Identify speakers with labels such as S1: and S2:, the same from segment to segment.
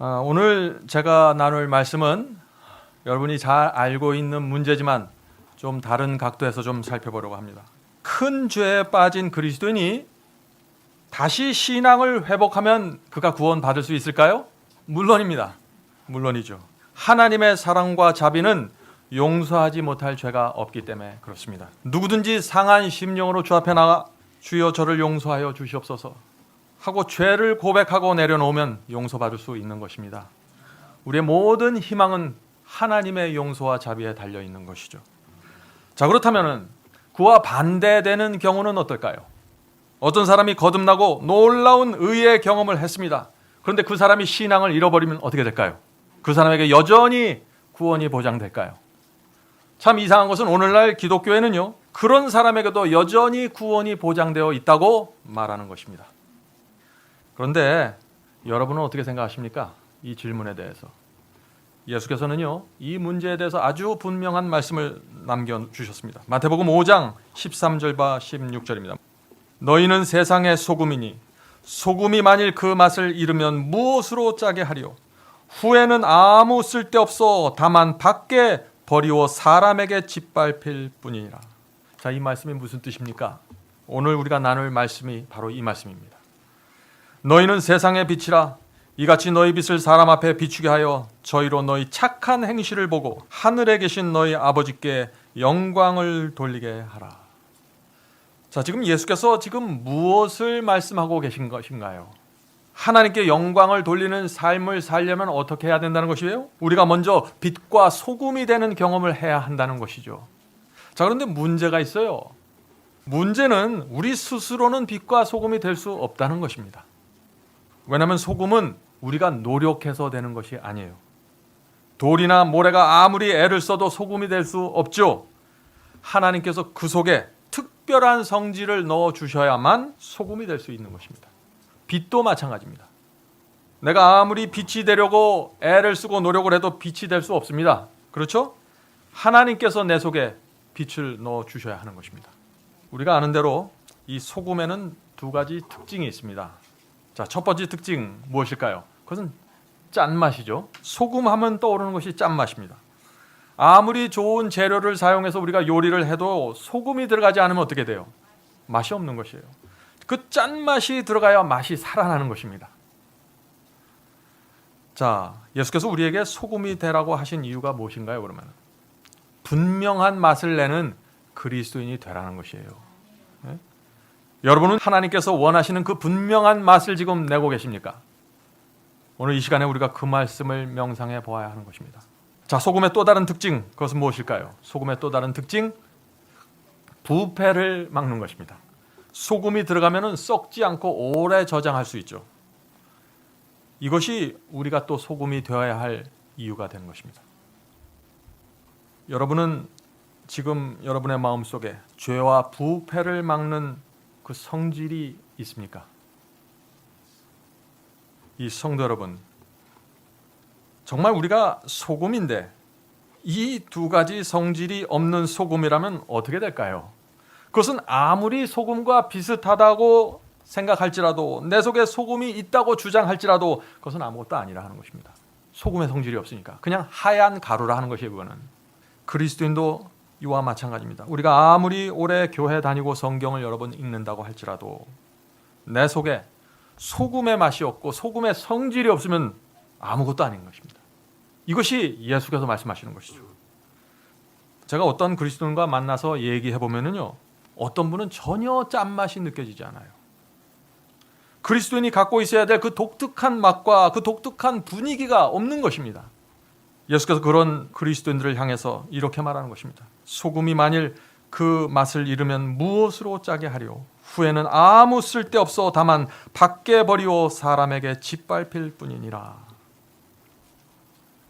S1: 오늘 제가 나눌 말씀은 여러분이 잘 알고 있는 문제지만 좀 다른 각도에서 좀 살펴보려고 합니다. 큰 죄에 빠진 그리스도인이 다시 신앙을 회복하면 그가 구원받을 수 있을까요? 물론입니다. 물론이죠. 하나님의 사랑과 자비는 용서하지 못할 죄가 없기 때문에 그렇습니다. 누구든지 상한 심령으로 주 앞에 나가 주여 저를 용서하여 주시옵소서 하고 죄를 고백하고 내려놓으면 용서받을 수 있는 것입니다. 우리의 모든 희망은 하나님의 용서와 자비에 달려 있는 것이죠. 자, 그렇다면 그와 반대되는 경우는 어떨까요? 어떤 사람이 거듭나고 놀라운 의의 경험을 했습니다. 그런데 그 사람이 신앙을 잃어버리면 어떻게 될까요? 그 사람에게 여전히 구원이 보장될까요? 참 이상한 것은 오늘날 기독교에는요, 그런 사람에게도 여전히 구원이 보장되어 있다고 말하는 것입니다. 그런데 여러분은 어떻게 생각하십니까? 이 질문에 대해서. 예수께서는요, 이 문제에 대해서 아주 분명한 말씀을 남겨주셨습니다. 마태복음 5장 13절과 16절입니다. 너희는 세상의 소금이니 소금이 만일 그 맛을 잃으면 무엇으로 짜게 하리요? 후에는 아무 쓸데없어 다만 밖에 버리워 사람에게 짓밟힐 뿐이니라. 자, 이 말씀이 무슨 뜻입니까? 오늘 우리가 나눌 말씀이 바로 이 말씀입니다. 너희는 세상의 빛이라. 이같이 너희 빛을 사람 앞에 비추게 하여 저희로 너희 착한 행실을 보고 하늘에 계신 너희 아버지께 영광을 돌리게 하라. 자, 지금 예수께서 지금 무엇을 말씀하고 계신 것인가요? 하나님께 영광을 돌리는 삶을 살려면 어떻게 해야 된다는 것이에요? 우리가 먼저 빛과 소금이 되는 경험을 해야 한다는 것이죠. 자, 그런데 문제가 있어요. 문제는 우리 스스로는 빛과 소금이 될 수 없다는 것입니다. 왜냐하면 소금은 우리가 노력해서 되는 것이 아니에요. 돌이나 모래가 아무리 애를 써도 소금이 될 수 없죠. 하나님께서 그 속에 특별한 성질을 넣어주셔야만 소금이 될 수 있는 것입니다. 빛도 마찬가지입니다. 내가 아무리 빛이 되려고 애를 쓰고 노력을 해도 빛이 될 수 없습니다. 그렇죠? 하나님께서 내 속에 빛을 넣어주셔야 하는 것입니다. 우리가 아는 대로 이 소금에는 두 가지 특징이 있습니다. 자, 첫 번째 특징 무엇일까요? 그것은 짠맛이죠. 소금 하면 떠오르는 것이 짠맛입니다. 아무리 좋은 재료를 사용해서 우리가 요리를 해도 소금이 들어가지 않으면 어떻게 돼요? 맛이 없는 것이에요. 그 짠맛이 들어가야 맛이 살아나는 것입니다. 자, 예수께서 우리에게 소금이 되라고 하신 이유가 무엇인가요? 그러면 분명한 맛을 내는 그리스도인이 되라는 것이에요. 네? 여러분은 하나님께서 원하시는 그 분명한 맛을 지금 내고 계십니까? 오늘 이 시간에 우리가 그 말씀을 명상해 보아야 하는 것입니다. 자, 소금의 또 다른 특징, 그것은 무엇일까요? 소금의 또 다른 특징, 부패를 막는 것입니다. 소금이 들어가면 썩지 않고 오래 저장할 수 있죠. 이것이 우리가 또 소금이 되어야 할 이유가 되는 것입니다. 여러분은 지금 여러분의 마음속에 죄와 부패를 막는 그 성질이 있습니까? 이 성도 여러분, 정말 우리가 소금인데 이 두 가지 성질이 없는 소금이라면 어떻게 될까요? 그것은 아무리 소금과 비슷하다고 생각할지라도, 내 속에 소금이 있다고 주장할지라도 그것은 아무것도 아니라 하는 것입니다. 소금의 성질이 없으니까 그냥 하얀 가루라 하는 것이에요. 그거는. 그리스도인도 이와 마찬가지입니다. 우리가 아무리 오래 교회 다니고 성경을 여러 번 읽는다고 할지라도 내 속에 소금의 맛이 없고 소금의 성질이 없으면 아무것도 아닌 것입니다. 이것이 예수께서 말씀하시는 것이죠. 제가 어떤 그리스도인과 만나서 얘기해 보면은요, 어떤 분은 전혀 짠맛이 느껴지지 않아요. 그리스도인이 갖고 있어야 될 그 독특한 맛과 그 독특한 분위기가 없는 것입니다. 예수께서 그런 그리스도인들을 향해서 이렇게 말하는 것입니다. 소금이 만일 그 맛을 잃으면 무엇으로 짜게 하리요? 후에는 아무 쓸데없어 다만 밖에 버리오 사람에게 짓밟힐 뿐이니라.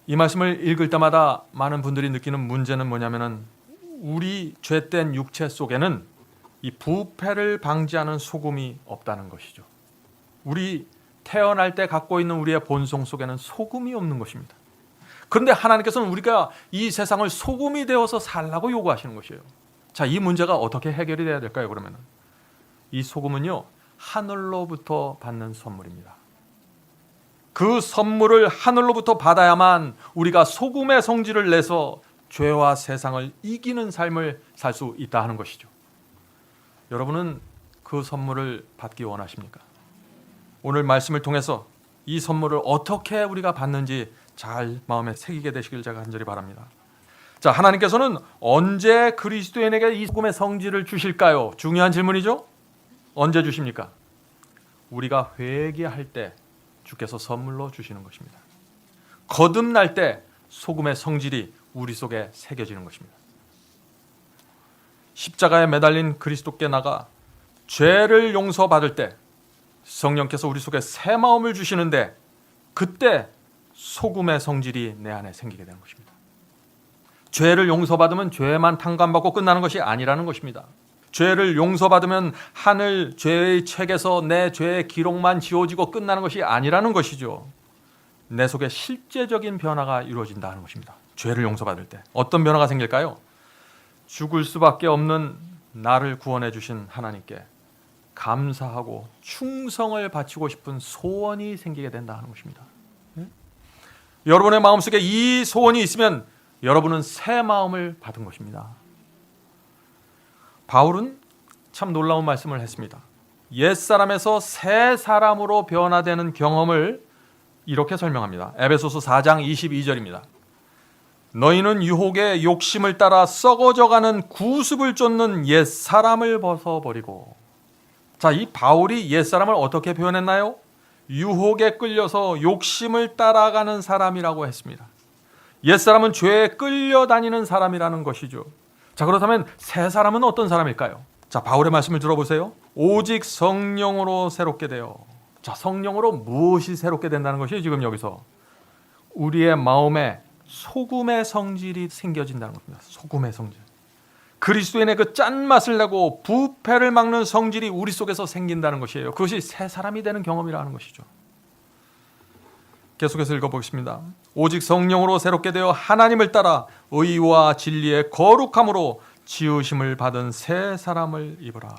S1: 이 말씀을 읽을 때마다 많은 분들이 느끼는 문제는 뭐냐면은 우리 죄된 육체 속에는 이 부패를 방지하는 소금이 없다는 것이죠. 우리 태어날 때 갖고 있는 우리의 본성 속에는 소금이 없는 것입니다. 그런데 하나님께서는 우리가 이 세상을 소금이 되어서 살라고 요구하시는 것이에요. 자, 이 문제가 어떻게 해결이 돼야 될까요? 그러면 이 소금은요, 하늘로부터 받는 선물입니다. 그 선물을 하늘로부터 받아야만 우리가 소금의 성질을 내서 죄와 세상을 이기는 삶을 살 수 있다 하는 것이죠. 여러분은 그 선물을 받기 원하십니까? 오늘 말씀을 통해서 이 선물을 어떻게 우리가 받는지 잘 마음에 새기게 되시길 제가 간절히 바랍니다. 자, 하나님께서는 언제 그리스도인에게 이 소금의 성질을 주실까요? 중요한 질문이죠. 언제 주십니까? 우리가 회개할 때 주께서 선물로 주시는 것입니다. 거듭날 때 소금의 성질이 우리 속에 새겨지는 것입니다. 십자가에 매달린 그리스도께 나가 죄를 용서받을 때 성령께서 우리 속에 새 마음을 주시는데, 그때 소금의 성질이 내 안에 생기게 되는 것입니다. 죄를 용서받으면 죄만 탕감받고 끝나는 것이 아니라는 것입니다. 죄를 용서받으면 하늘 죄의 책에서 내 죄의 기록만 지워지고 끝나는 것이 아니라는 것이죠. 내 속에 실제적인 변화가 이루어진다는 것입니다. 죄를 용서받을 때 어떤 변화가 생길까요? 죽을 수밖에 없는 나를 구원해 주신 하나님께 감사하고 충성을 바치고 싶은 소원이 생기게 된다는 것입니다. 여러분의 마음속에 이 소원이 있으면 여러분은 새 마음을 받은 것입니다. 바울은 참 놀라운 말씀을 했습니다. 옛사람에서 새 사람으로 변화되는 경험을 이렇게 설명합니다. 에베소서 4장 22절입니다. 너희는 유혹의 욕심을 따라 썩어져가는 구습을 쫓는 옛사람을 벗어버리고. 자, 이 바울이 옛사람을 어떻게 표현했나요? 유혹에 끌려서 욕심을 따라가는 사람이라고 했습니다. 옛사람은 죄에 끌려다니는 사람이라는 것이죠. 자, 그렇다면 새 사람은 어떤 사람일까요? 자, 바울의 말씀을 들어보세요. 오직 성령으로 새롭게 되어. 자, 성령으로 무엇이 새롭게 된다는 것이 지금 여기서 우리의 마음에 소금의 성질이 생겨진다는 겁니다. 소금의 성질. 그리스도인의 그 짠맛을 내고 부패를 막는 성질이 우리 속에서 생긴다는 것이에요. 그것이 새 사람이 되는 경험이라는 것이죠. 계속해서 읽어보겠습니다. 오직 성령으로 새롭게 되어 하나님을 따라 의와 진리의 거룩함으로 지으심을 받은 새 사람을 입으라.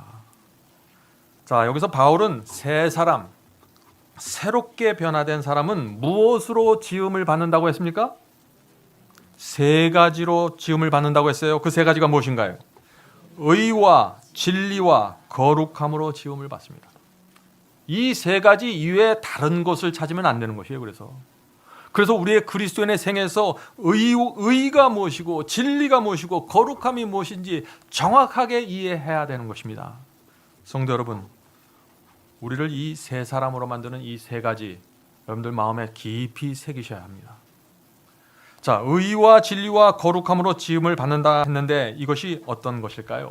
S1: 자, 여기서 바울은 새 사람, 새롭게 변화된 사람은 무엇으로 지음을 받는다고 했습니까? 세 가지로 지음을 받는다고 했어요. 그 세 가지가 무엇인가요? 의와 진리와 거룩함으로 지음을 받습니다. 이 세 가지 이외에 다른 것을 찾으면 안 되는 것이에요. 그래서 우리의 그리스도인의 생에서 의가 무엇이고 진리가 무엇이고 거룩함이 무엇인지 정확하게 이해해야 되는 것입니다. 성도 여러분, 우리를 이 세 사람으로 만드는 이 세 가지 여러분들 마음에 깊이 새기셔야 합니다. 자, 의와 진리와 거룩함으로 지음을 받는다 했는데 이것이 어떤 것일까요?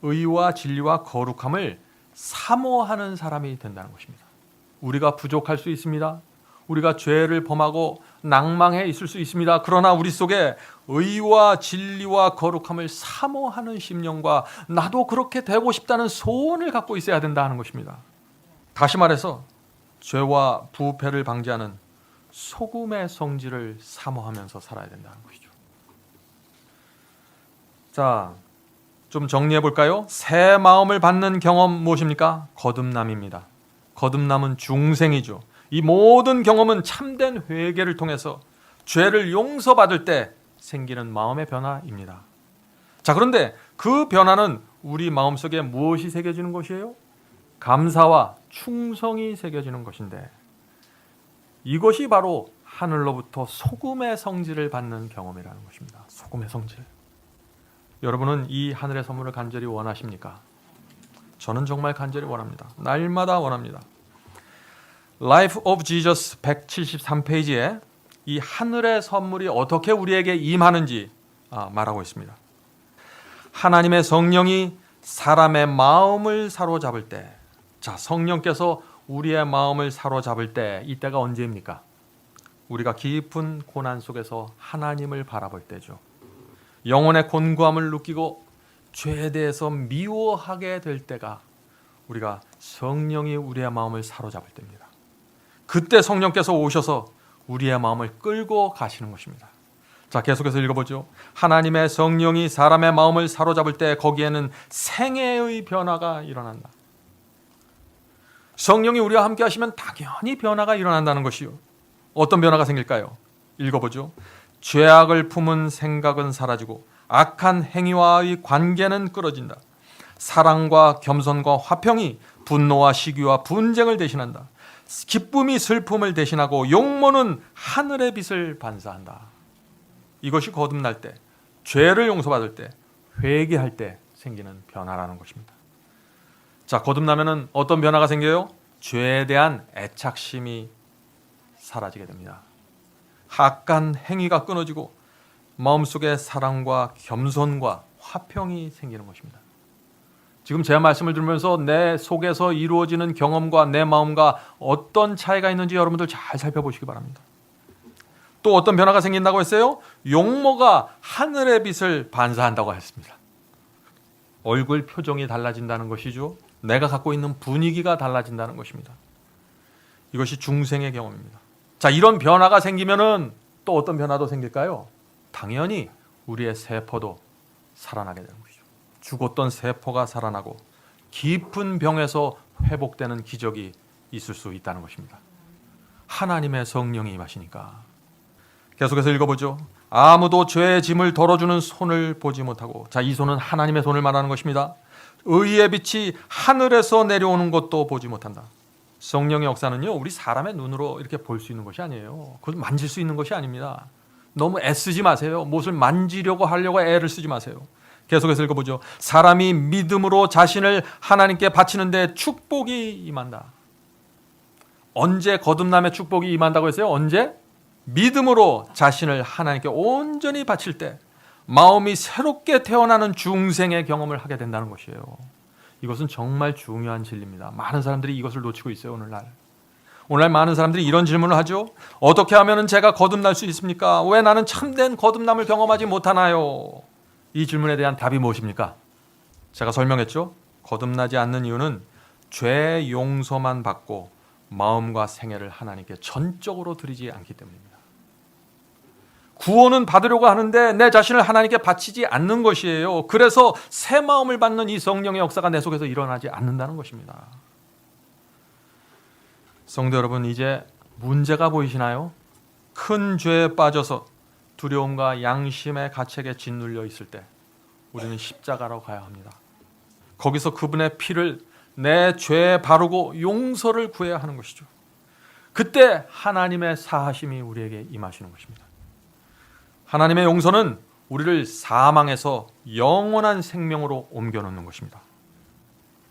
S1: 의와 진리와 거룩함을 사모하는 사람이 된다는 것입니다. 우리가 부족할 수 있습니다. 우리가 죄를 범하고 낭망해 있을 수 있습니다. 그러나 우리 속에 의와 진리와 거룩함을 사모하는 심령과 나도 그렇게 되고 싶다는 소원을 갖고 있어야 된다는 것입니다. 다시 말해서 죄와 부패를 방지하는 소금의 성질을 사모하면서 살아야 된다는 것이죠. 자, 좀 정리해 볼까요? 새 마음을 받는 경험 무엇입니까? 거듭남입니다. 거듭남은 중생이죠. 이 모든 경험은 참된 회개를 통해서 죄를 용서받을 때 생기는 마음의 변화입니다. 자, 그런데 그 변화는 우리 마음속에 무엇이 새겨지는 것이에요? 감사와 충성이 새겨지는 것인데, 이것이 바로 하늘로부터 소금의 성질을 받는 경험이라는 것입니다. 소금의 성질. 여러분은 이 하늘의 선물을 간절히 원하십니까? 저는 정말 간절히 원합니다. 날마다 원합니다. Life of Jesus 173페이지에 이 하늘의 선물이 어떻게 우리에게 임하는지 말하고 있습니다. 하나님의 성령이 사람의 마음을 사로잡을 때, 자, 성령께서 우리의 마음을 사로잡을 때, 이때가 언제입니까? 우리가 깊은 고난 속에서 하나님을 바라볼 때죠. 영혼의 곤고함을 느끼고 죄에 대해서 미워하게 될 때가 우리가 성령이 우리의 마음을 사로잡을 때입니다. 그때 성령께서 오셔서 우리의 마음을 끌고 가시는 것입니다. 자, 계속해서 읽어보죠. 하나님의 성령이 사람의 마음을 사로잡을 때 거기에는 생애의 변화가 일어난다. 성령이 우리와 함께 하시면 당연히 변화가 일어난다는 것이요. 어떤 변화가 생길까요? 읽어보죠. 죄악을 품은 생각은 사라지고 악한 행위와의 관계는 끊어진다. 사랑과 겸손과 화평이 분노와 시기와 분쟁을 대신한다. 기쁨이 슬픔을 대신하고 용모는 하늘의 빛을 반사한다. 이것이 거듭날 때, 죄를 용서받을 때, 회개할 때 생기는 변화라는 것입니다. 자, 거듭나면은 어떤 변화가 생겨요? 죄에 대한 애착심이 사라지게 됩니다. 악한 행위가 끊어지고 마음속에 사랑과 겸손과 화평이 생기는 것입니다. 지금 제 말씀을 들으면서 내 속에서 이루어지는 경험과 내 마음과 어떤 차이가 있는지 여러분들 잘 살펴보시기 바랍니다. 또 어떤 변화가 생긴다고 했어요? 용모가 하늘의 빛을 반사한다고 했습니다. 얼굴 표정이 달라진다는 것이죠. 내가 갖고 있는 분위기가 달라진다는 것입니다. 이것이 중생의 경험입니다. 자, 이런 변화가 생기면은 또 어떤 변화도 생길까요? 당연히 우리의 세포도 살아나게 되는 것이죠. 죽었던 세포가 살아나고 깊은 병에서 회복되는 기적이 있을 수 있다는 것입니다. 하나님의 성령이 임하시니까. 계속해서 읽어보죠. 아무도 죄의 짐을 덜어주는 손을 보지 못하고, 자, 이 손은 하나님의 손을 말하는 것입니다. 의의 빛이 하늘에서 내려오는 것도 보지 못한다. 성령의 역사는요, 우리 사람의 눈으로 이렇게 볼 수 있는 것이 아니에요. 그걸 만질 수 있는 것이 아닙니다. 너무 애쓰지 마세요. 무엇을 만지려고 하려고 애를 쓰지 마세요. 계속해서 읽어보죠. 사람이 믿음으로 자신을 하나님께 바치는데 축복이 임한다. 언제 거듭남의 축복이 임한다고 했어요? 언제? 믿음으로 자신을 하나님께 온전히 바칠 때 마음이 새롭게 태어나는 중생의 경험을 하게 된다는 것이에요. 이것은 정말 중요한 진리입니다. 많은 사람들이 이것을 놓치고 있어요. 오늘날 많은 사람들이 이런 질문을 하죠. 어떻게 하면 제가 거듭날 수 있습니까? 왜 나는 참된 거듭남을 경험하지 못하나요? 이 질문에 대한 답이 무엇입니까? 제가 설명했죠. 거듭나지 않는 이유는 죄 용서만 받고 마음과 생애를 하나님께 전적으로 드리지 않기 때문입니다. 구원은 받으려고 하는데 내 자신을 하나님께 바치지 않는 것이에요. 그래서 새 마음을 받는 이 성령의 역사가 내 속에서 일어나지 않는다는 것입니다. 성도 여러분, 이제 문제가 보이시나요? 큰 죄에 빠져서 두려움과 양심의 가책에 짓눌려 있을 때 우리는 십자가로 가야 합니다. 거기서 그분의 피를 내 죄에 바르고 용서를 구해야 하는 것이죠. 그때 하나님의 사하심이 우리에게 임하시는 것입니다. 하나님의 용서는 우리를 사망에서 영원한 생명으로 옮겨놓는 것입니다.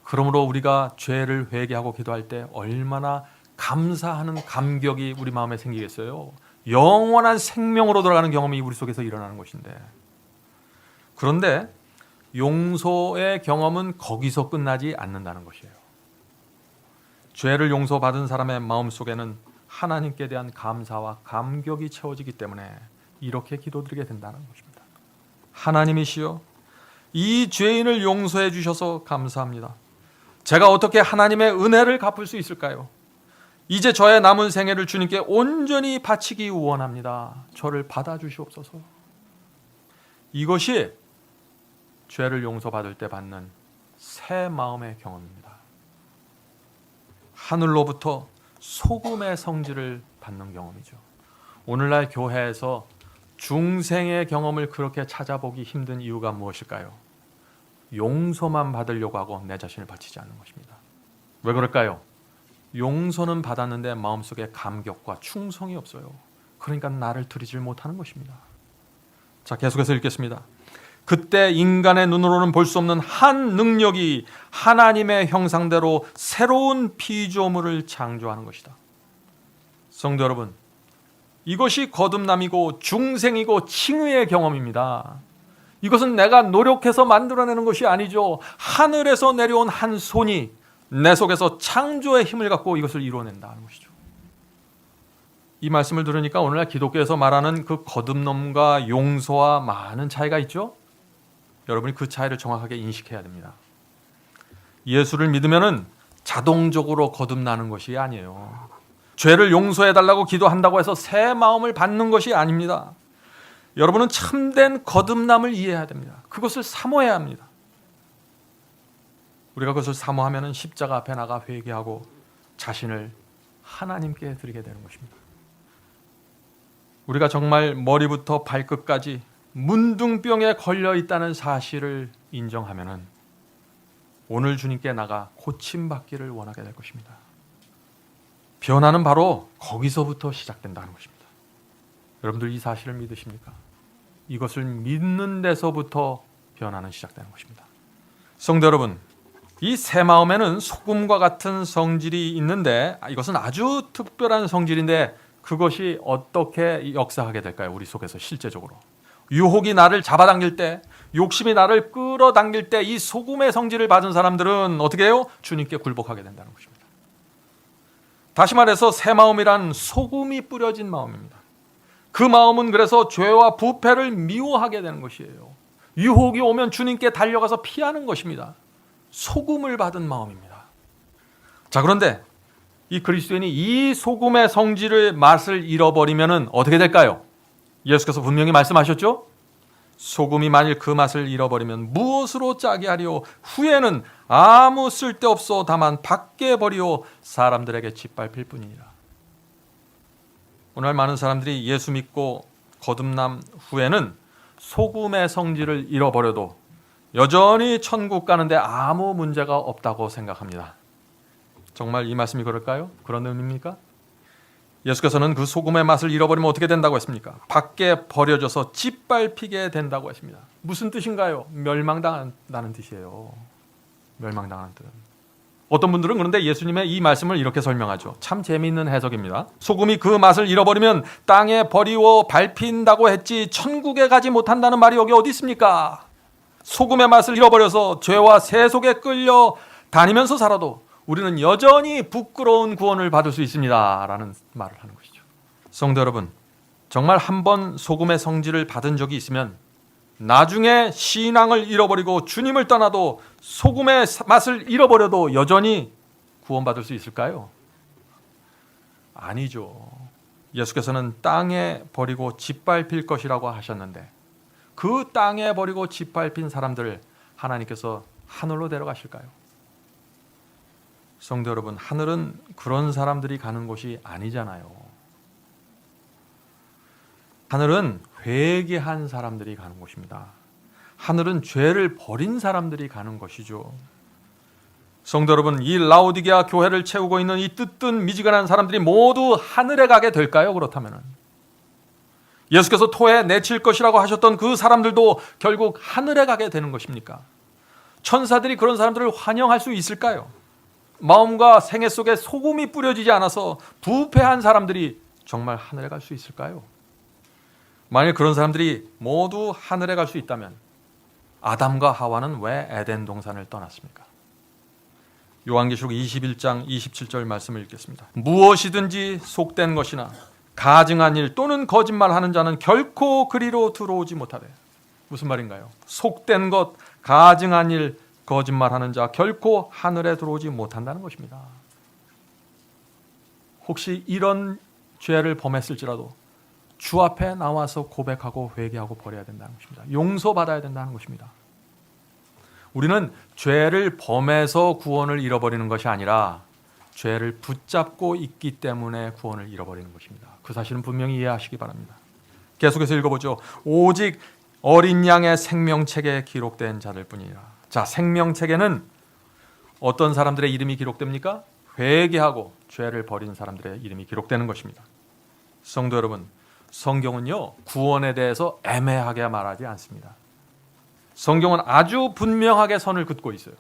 S1: 그러므로 우리가 죄를 회개하고 기도할 때 얼마나 감사하는 감격이 우리 마음에 생기겠어요. 영원한 생명으로 돌아가는 경험이 우리 속에서 일어나는 것인데, 그런데 용서의 경험은 거기서 끝나지 않는다는 것이에요. 죄를 용서받은 사람의 마음속에는 하나님께 대한 감사와 감격이 채워지기 때문에 이렇게 기도드리게 된다는 것입니다. 하나님이시여, 이 죄인을 용서해 주셔서 감사합니다. 제가 어떻게 하나님의 은혜를 갚을 수 있을까요? 이제 저의 남은 생애를 주님께 온전히 바치기 원합니다. 저를 받아주시옵소서. 이것이 죄를 용서받을 때 받는 새 마음의 경험입니다. 하늘로부터 소금의 성질을 받는 경험이죠. 오늘날 교회에서 중생의 경험을 그렇게 찾아보기 힘든 이유가 무엇일까요? 용서만 받으려고 하고 내 자신을 바치지 않는 것입니다. 왜 그럴까요? 용서는 받았는데 마음속에 감격과 충성이 없어요. 그러니까 나를 드리질 못하는 것입니다. 자, 계속해서 읽겠습니다. 그때 인간의 눈으로는 볼 수 없는 한 능력이 하나님의 형상대로 새로운 피조물을 창조하는 것이다. 성도 여러분, 이것이 거듭남이고 중생이고 칭의의 경험입니다. 이것은 내가 노력해서 만들어내는 것이 아니죠. 하늘에서 내려온 한 손이 내 속에서 창조의 힘을 갖고 이것을 이루어낸다는 것이죠. 이 말씀을 들으니까 오늘날 기독교에서 말하는 그 거듭남과 용서와 많은 차이가 있죠. 여러분이 그 차이를 정확하게 인식해야 됩니다. 예수를 믿으면은 자동적으로 거듭나는 것이 아니에요. 죄를 용서해달라고 기도한다고 해서 새 마음을 받는 것이 아닙니다. 여러분은 참된 거듭남을 이해해야 됩니다. 그것을 사모해야 합니다. 우리가 그것을 사모하면 십자가 앞에 나가 회개하고 자신을 하나님께 드리게 되는 것입니다. 우리가 정말 머리부터 발끝까지 문둥병에 걸려 있다는 사실을 인정하면은 오늘 주님께 나가 고침받기를 원하게 될 것입니다. 변화는 바로 거기서부터 시작된다는 것입니다. 여러분들 이 사실을 믿으십니까? 이것을 믿는 데서부터 변화는 시작되는 것입니다. 성도 여러분, 이 새 마음에는 소금과 같은 성질이 있는데 이것은 아주 특별한 성질인데 그것이 어떻게 역사하게 될까요? 우리 속에서 실제적으로. 유혹이 나를 잡아당길 때, 욕심이 나를 끌어당길 때 이 소금의 성질을 받은 사람들은 어떻게 해요? 주님께 굴복하게 된다는 것입니다. 다시 말해서 새 마음이란 소금이 뿌려진 마음입니다. 그 마음은 그래서 죄와 부패를 미워하게 되는 것이에요. 유혹이 오면 주님께 달려가서 피하는 것입니다. 소금을 받은 마음입니다. 자, 그런데 이 그리스도인이 이 소금의 성질의 맛을 잃어버리면 어떻게 될까요? 예수께서 분명히 말씀하셨죠? 소금이 만일 그 맛을 잃어버리면 무엇으로 짜게 하리요? 후에는 아무 쓸데없어 다만 밖에 버리요 사람들에게 짓밟힐 뿐이니라. 오늘 많은 사람들이 예수 믿고 거듭남 후에는 소금의 성질을 잃어버려도 여전히 천국 가는데 아무 문제가 없다고 생각합니다. 정말 이 말씀이 그럴까요? 그런 의미입니까? 예수께서는 그 소금의 맛을 잃어버리면 어떻게 된다고 했습니까? 밖에 버려져서 짓밟히게 된다고 했습니다. 무슨 뜻인가요? 멸망당한다는 뜻이에요. 멸망당하는 뜻. 어떤 분들은 그런데 예수님의 이 말씀을 이렇게 설명하죠. 참 재미있는 해석입니다. 소금이 그 맛을 잃어버리면 땅에 버리워 밟힌다고 했지 천국에 가지 못한다는 말이 여기 어디 있습니까? 소금의 맛을 잃어버려서 죄와 세 속에 끌려 다니면서 살아도 우리는 여전히 부끄러운 구원을 받을 수 있습니다 라는 말을 하는 것이죠. 성도 여러분, 정말 한번 소금의 성질을 받은 적이 있으면 나중에 신앙을 잃어버리고 주님을 떠나도 소금의 맛을 잃어버려도 여전히 구원받을 수 있을까요? 아니죠. 예수께서는 땅에 버리고 짓밟힐 것이라고 하셨는데 그 땅에 버리고 짓밟힌 사람들을 하나님께서 하늘로 데려가실까요? 성도 여러분, 하늘은 그런 사람들이 가는 곳이 아니잖아요. 하늘은 회개한 사람들이 가는 곳입니다. 하늘은 죄를 버린 사람들이 가는 것이죠. 성도 여러분, 이 라오디게아 교회를 채우고 있는 이 뜨뜻 미지근한 사람들이 모두 하늘에 가게 될까요? 그렇다면 예수께서 토해 내칠 것이라고 하셨던 그 사람들도 결국 하늘에 가게 되는 것입니까? 천사들이 그런 사람들을 환영할 수 있을까요? 마음과 생애 속에 소금이 뿌려지지 않아서 부패한 사람들이 정말 하늘에 갈 수 있을까요? 만일 그런 사람들이 모두 하늘에 갈 수 있다면 아담과 하와는 왜 에덴 동산을 떠났습니까? 요한계시록 21장 27절 말씀을 읽겠습니다. 무엇이든지 속된 것이나 가증한 일 또는 거짓말하는 자는 결코 그리로 들어오지 못하되. 무슨 말인가요? 속된 것, 가증한 일, 거짓말하는 자 결코 하늘에 들어오지 못한다는 것입니다. 혹시 이런 죄를 범했을지라도 주 앞에 나와서 고백하고 회개하고 버려야 된다는 것입니다. 용서받아야 된다는 것입니다. 우리는 죄를 범해서 구원을 잃어버리는 것이 아니라 죄를 붙잡고 있기 때문에 구원을 잃어버리는 것입니다. 그 사실은 분명히 이해하시기 바랍니다. 계속해서 읽어보죠. 오직 어린 양의 생명책에 기록된 자들 뿐이라. 자, 생명책에는 어떤 사람들의 이름이 기록됩니까? 회개하고 죄를 버린 사람들의 이름이 기록되는 것입니다. 성도 여러분, 성경은요 구원에 대해서 애매하게 말하지 않습니다. 성경은 아주 분명하게 선을 긋고 있어요.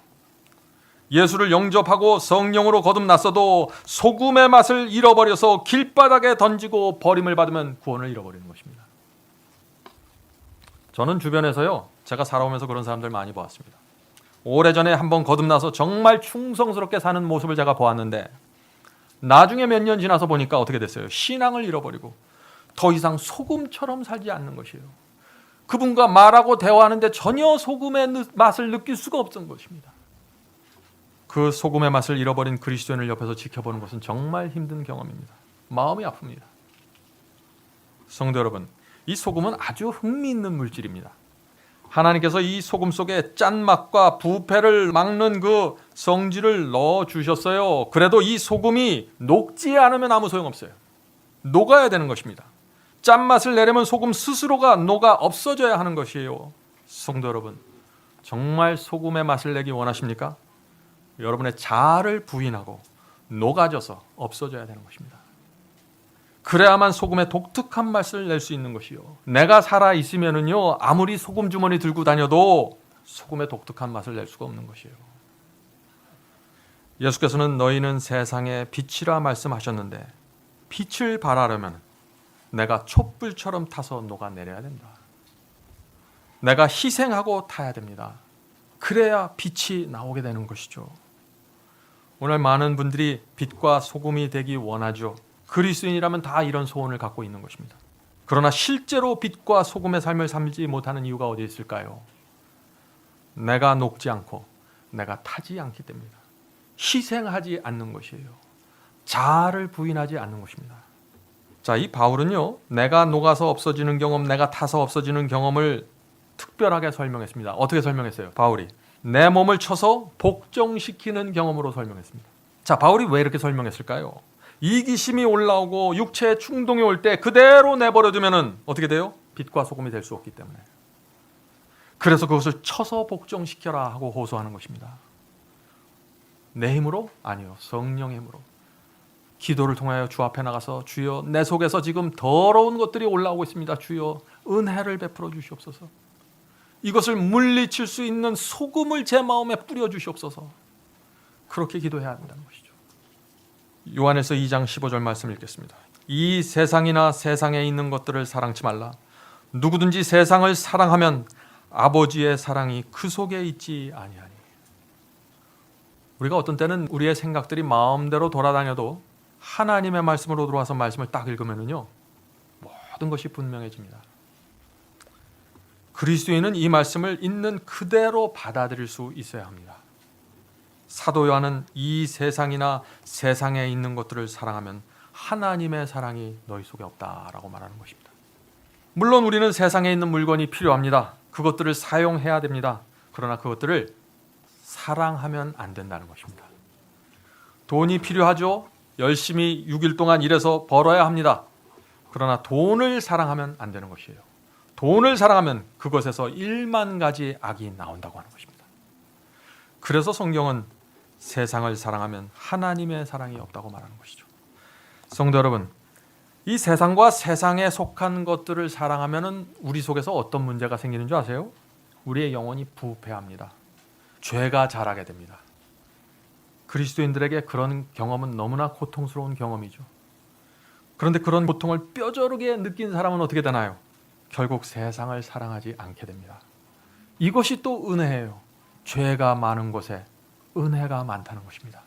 S1: 예수를 영접하고 성령으로 거듭났어도 소금의 맛을 잃어버려서 길바닥에 던지고 버림을 받으면 구원을 잃어버리는 것입니다. 저는 주변에서요 제가 살아오면서 그런 사람들 많이 보았습니다. 오래전에 한번 거듭나서 정말 충성스럽게 사는 모습을 제가 보았는데 나중에 몇 년 지나서 보니까 어떻게 됐어요? 신앙을 잃어버리고 더 이상 소금처럼 살지 않는 것이에요. 그분과 말하고 대화하는데 전혀 소금의 맛을 느낄 수가 없던 것입니다. 그 소금의 맛을 잃어버린 그리스도인을 옆에서 지켜보는 것은 정말 힘든 경험입니다. 마음이 아픕니다. 성도 여러분, 이 소금은 아주 흥미있는 물질입니다. 하나님께서 이 소금 속에 짠맛과 부패를 막는 그 성질을 넣어 주셨어요. 그래도 이 소금이 녹지 않으면 아무 소용없어요. 녹아야 되는 것입니다. 짠맛을 내려면 소금 스스로가 녹아 없어져야 하는 것이에요. 성도 여러분, 정말 소금의 맛을 내기 원하십니까? 여러분의 자아를 부인하고 녹아져서 없어져야 되는 것입니다. 그래야만 소금의 독특한 맛을 낼 수 있는 것이요. 내가 살아 있으면은요, 아무리 소금 주머니 들고 다녀도 소금의 독특한 맛을 낼 수가 없는 것이에요. 예수께서는 너희는 세상의 빛이라 말씀하셨는데 빛을 발하려면 내가 촛불처럼 타서 녹아내려야 된다. 내가 희생하고 타야 됩니다. 그래야 빛이 나오게 되는 것이죠. 오늘 많은 분들이 빛과 소금이 되기 원하죠. 그리스도인이라면 다 이런 소원을 갖고 있는 것입니다. 그러나 실제로 빛과 소금의 삶을 살지 못하는 이유가 어디에 있을까요? 내가 녹지 않고 내가 타지 않기 때문입니다. 희생하지 않는 것이에요. 자아를 부인하지 않는 것입니다. 자, 이 바울은요, 내가 녹아서 없어지는 경험, 내가 타서 없어지는 경험을 특별하게 설명했습니다. 어떻게 설명했어요? 바울이 내 몸을 쳐서 복종시키는 경험으로 설명했습니다. 자, 바울이 왜 이렇게 설명했을까요? 이기심이 올라오고 육체의 충동이 올 때 그대로 내버려두면 어떻게 돼요? 빛과 소금이 될 수 없기 때문에. 그래서 그것을 쳐서 복종시켜라 하고 호소하는 것입니다. 내 힘으로? 아니요, 성령의 힘으로. 기도를 통하여 주 앞에 나가서 주여, 내 속에서 지금 더러운 것들이 올라오고 있습니다. 주여, 은혜를 베풀어 주시옵소서. 이것을 물리칠 수 있는 소금을 제 마음에 뿌려 주시옵소서. 그렇게 기도해야 한다는 것이죠. 요한에서 2장 15절 말씀 읽겠습니다. 이 세상이나 세상에 있는 것들을 사랑치 말라. 누구든지 세상을 사랑하면 아버지의 사랑이 그 속에 있지 아니하니. 우리가 어떤 때는 우리의 생각들이 마음대로 돌아다녀도 하나님의 말씀으로 들어와서 말씀을 딱 읽으면요, 모든 것이 분명해집니다. 그리스도인은 이 말씀을 있는 그대로 받아들일 수 있어야 합니다. 사도 요한은 이 세상이나 세상에 있는 것들을 사랑하면 하나님의 사랑이 너희 속에 없다라고 말하는 것입니다. 물론 우리는 세상에 있는 물건이 필요합니다. 그것들을 사용해야 됩니다. 그러나 그것들을 사랑하면 안 된다는 것입니다. 돈이 필요하죠. 열심히 6일 동안 일해서 벌어야 합니다. 그러나 돈을 사랑하면 안 되는 것이에요. 돈을 사랑하면 그것에서 1만 가지 악이 나온다고 하는 것입니다. 그래서 성경은 세상을 사랑하면 하나님의 사랑이 없다고 말하는 것이죠. 성도 여러분, 이 세상과 세상에 속한 것들을 사랑하면 우리 속에서 어떤 문제가 생기는 줄 아세요? 우리의 영혼이 부패합니다. 죄가 자라게 됩니다. 그리스도인들에게 그런 경험은 너무나 고통스러운 경험이죠. 그런데 그런 고통을 뼈저리게 느낀 사람은 어떻게 되나요? 결국 세상을 사랑하지 않게 됩니다. 이것이 또 은혜예요. 죄가 많은 곳에 은혜가 많다는 것입니다.